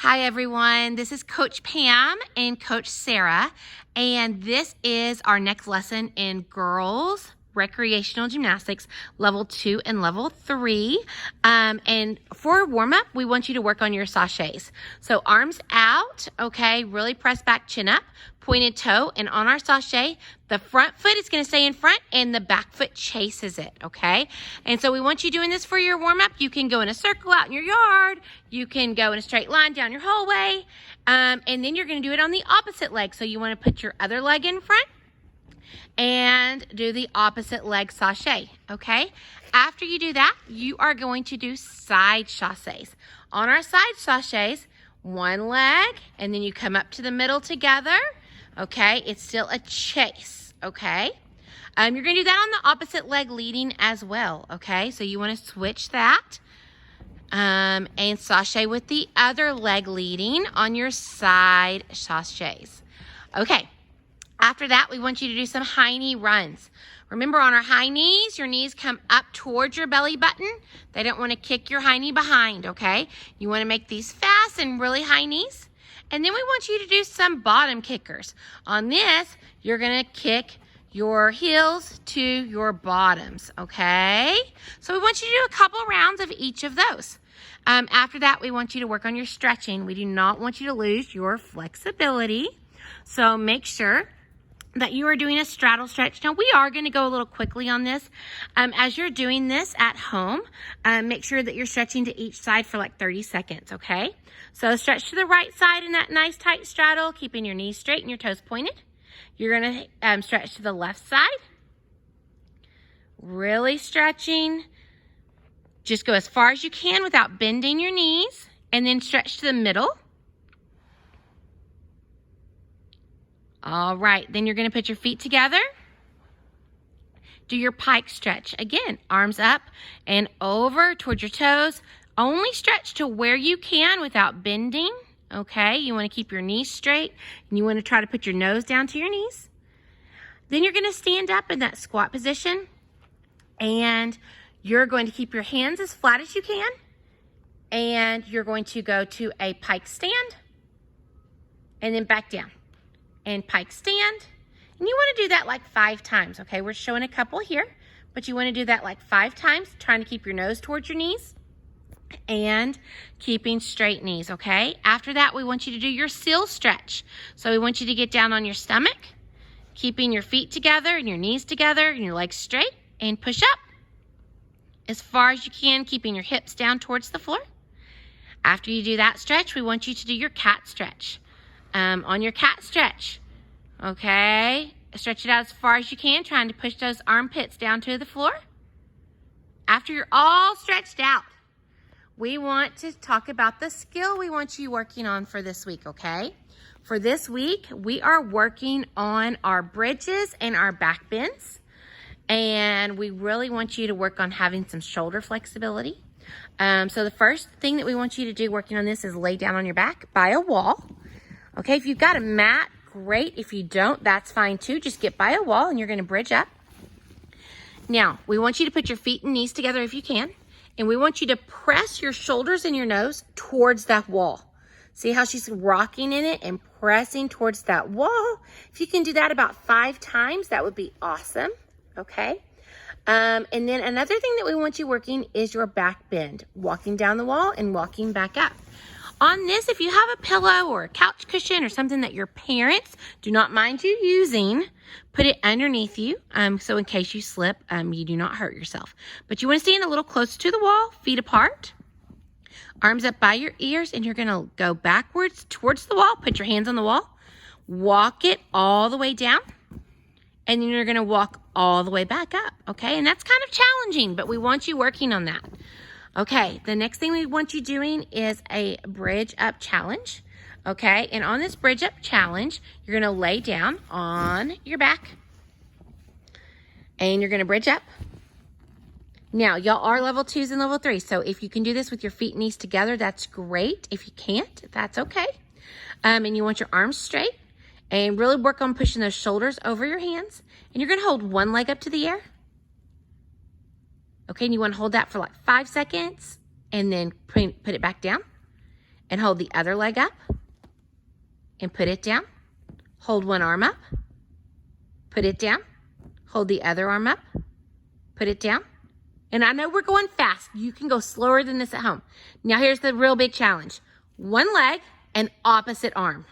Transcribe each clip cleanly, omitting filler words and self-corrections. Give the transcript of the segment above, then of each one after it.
Hi everyone, this is Coach Pam and Coach Sarah, and this is our next lesson in girls recreational gymnastics level 2 and level 3. And for warm-up, we want you to work on your sachets. So arms out, okay, really press back, chin up, pointed toe, and on our sachet, the front foot is going to stay in front and the back foot chases it, okay? And so we want you doing this for your warm-up. You can go in a circle out in your yard. You can go in a straight line down your hallway. And then you're going to do it on the opposite leg. So you want to put your other leg in front and do the opposite leg sachet, okay? After you do that, you are going to do side sachets. On our side sachets, one leg, and then you come up to the middle together, okay? It's still a chase, okay? You're gonna do that on the opposite leg leading as well, okay? So you wanna switch that and sachet with the other leg leading on your side sachets. Okay. After that, we want you to do some high knee runs. Remember, on our high knees, your knees come up towards your belly button. They don't want to kick your high knee behind, okay? You want to make these fast and really high knees. And then we want you to do some bottom kickers. On this, you're going to kick your heels to your bottoms, okay? So we want you to do a couple rounds of each of those. After that, we want you to work on your stretching. We do not want you to lose your flexibility. So make sure that you are doing a straddle stretch. Now, we are going to go a little quickly on this. As you're doing this at home, make sure that you're stretching to each side for like 30 seconds, okay? So stretch to the right side in that nice tight straddle, keeping your knees straight and your toes pointed. You're going to stretch to the left side. Really stretching. Just go as far as you can without bending your knees, and then stretch to the middle. All right, then you're going to put your feet together. Do your pike stretch. Again, arms up and over towards your toes. Only stretch to where you can without bending, okay? You want to keep your knees straight, and you want to try to put your nose down to your knees. Then you're going to stand up in that squat position, and you're going to keep your hands as flat as you can, and you're going to go to a pike stand, and then back down. And pike stand. And you want to do that like 5 times, okay? We're showing a couple here, but you want to do that like 5 times, trying to keep your nose towards your knees and keeping straight knees, okay? After that, we want you to do your seal stretch. So we want you to get down on your stomach, keeping your feet together and your knees together and your legs straight, and push up as far as you can, keeping your hips down towards the floor. After you do that stretch, we want you to do your cat stretch. On your cat stretch, okay? Stretch it out as far as you can, trying to push those armpits down to the floor. After you're all stretched out, we want to talk about the skill we want you working on for this week, okay? For this week, we are working on our bridges and our back bends, and we really want you to work on having some shoulder flexibility. So the first thing that we want you to do working on this is lay down on your back by a wall. Okay, if you've got a mat, great. If you don't, that's fine too. Just get by a wall and you're going to bridge up. Now, we want you to put your feet and knees together if you can. And we want you to press your shoulders and your nose towards that wall. See how she's rocking in it and pressing towards that wall? If you can do that about 5 times, that would be awesome. Okay. And then another thing that we want you working is your back bend. Walking down the wall and walking back up. On this, if you have a pillow or a couch cushion or something that your parents do not mind you using, put it underneath you, so in case you slip, you do not hurt yourself. But you want to stand a little closer to the wall, feet apart, arms up by your ears, and you're going to go backwards towards the wall. Put your hands on the wall, walk it all the way down, and then you're going to walk all the way back up, okay? And that's kind of challenging, but we want you working on that. Okay, the next thing we want you doing is a bridge up challenge, okay? And on this bridge up challenge, you're gonna lay down on your back and you're gonna bridge up. Now, y'all are level 2s and level 3s, so if you can do this with your feet and knees together, that's great. If you can't, that's okay. And you want your arms straight and really work on pushing those shoulders over your hands. And you're gonna hold one leg up to the air. Okay, and you want to hold that for like 5 seconds and then put it back down. and hold the other leg up and put it down. Hold one arm up, put it down. Hold the other arm up, put it down. And I know we're going fast. You can go slower than this at home. Now here's the real big challenge. One leg and opposite arm.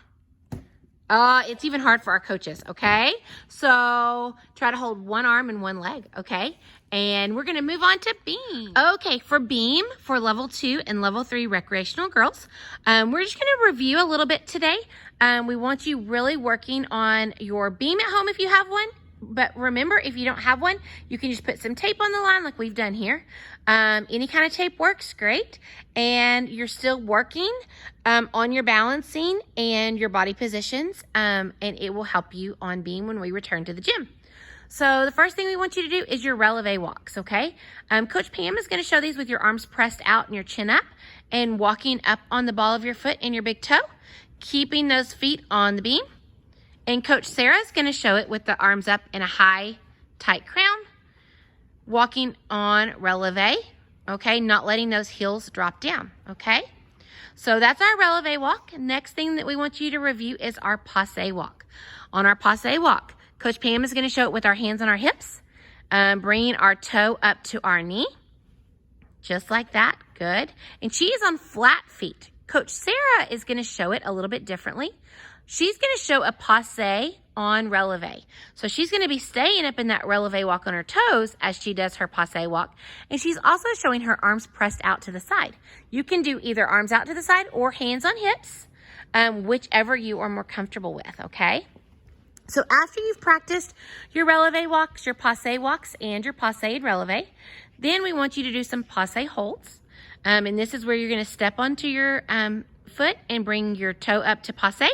It's even hard for our coaches, okay? So try to hold one arm and one leg, okay? And we're gonna move on to beam. Okay, for beam, for level 2 and level 3 recreational girls, we're just gonna review a little bit today. We want you really working on your beam at home if you have one. But remember, if you don't have one, you can just put some tape on the line like we've done here. Any kind of tape works, great. And you're still working on your balancing and your body positions, and it will help you on beam when we return to the gym. So the first thing we want you to do is your releve walks, okay? Coach Pam is gonna show these with your arms pressed out and your chin up and walking up on the ball of your foot and your big toe, keeping those feet on the beam. And Coach Sarah's gonna show it with the arms up in a high, tight crown, walking on releve, okay? Not letting those heels drop down, okay? So that's our releve walk. Next thing that we want you to review is our passe walk. On our passe walk, Coach Pam is gonna show it with our hands on our hips, bringing our toe up to our knee, just like that, good. And she is on flat feet. Coach Sarah is gonna show it a little bit differently. She's gonna show a passe on releve. So she's gonna be staying up in that releve walk on her toes as she does her passe walk. And she's also showing her arms pressed out to the side. You can do either arms out to the side or hands on hips, whichever you are more comfortable with, okay? So after you've practiced your releve walks, your passe walks, and your passe and releve, then we want you to do some passe holds. And this is where you're gonna step onto your foot and bring your toe up to passe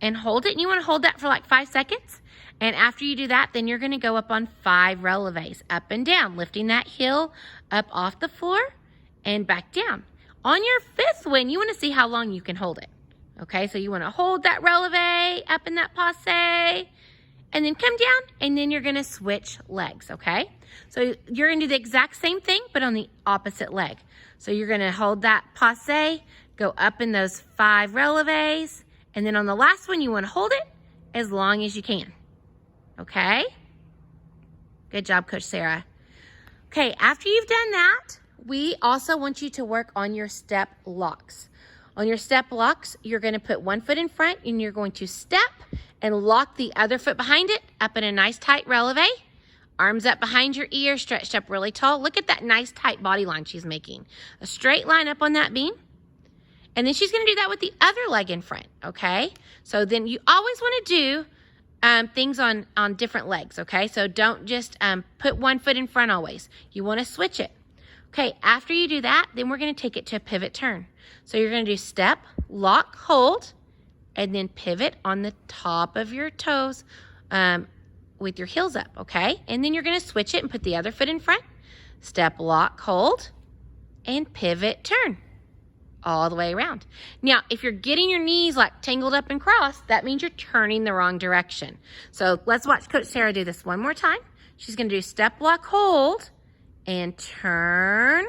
and hold it. And you wanna hold that for like 5 seconds. And after you do that, then you're gonna go up on 5 releves, up and down, lifting that heel up off the floor and back down. On your 5th one, you wanna see how long you can hold it. Okay, so you wanna hold that releve up in that passe and then come down, and then you're gonna switch legs, okay? So you're gonna do the exact same thing, but on the opposite leg. So you're gonna hold that passe, go up in those 5 releves, and then on the last one, you wanna hold it as long as you can, okay? Good job, Coach Sarah. Okay, after you've done that, we also want you to work on your step locks. On your step locks, you're gonna put one foot in front and you're going to step and lock the other foot behind it up in a nice tight releve. Arms up behind your ear, stretched up really tall. Look at that nice tight body line she's making. A straight line up on that beam. And then she's gonna do that with the other leg in front, okay? So then you always wanna do things on different legs, okay? So don't just put one foot in front always. You wanna switch it. Okay, after you do that, then we're gonna take it to a pivot turn. So you're gonna do step, lock, hold, and then pivot on the top of your toes with your heels up, okay? And then you're gonna switch it and put the other foot in front. Step, lock, hold, and pivot, turn. All the way around. Now, if you're getting your knees like tangled up and crossed, that means you're turning the wrong direction. So let's watch Coach Sarah do this one more time. She's gonna do step, lock, hold, and turn,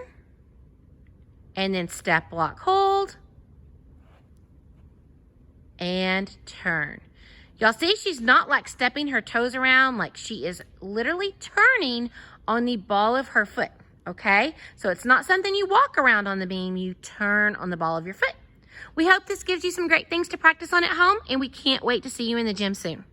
and then step, lock, hold, and turn. Y'all see she's not like stepping her toes around, like she is literally turning on the ball of her foot, okay? So it's not something you walk around on the beam, you turn on the ball of your foot. We hope this gives you some great things to practice on at home, and we can't wait to see you in the gym soon.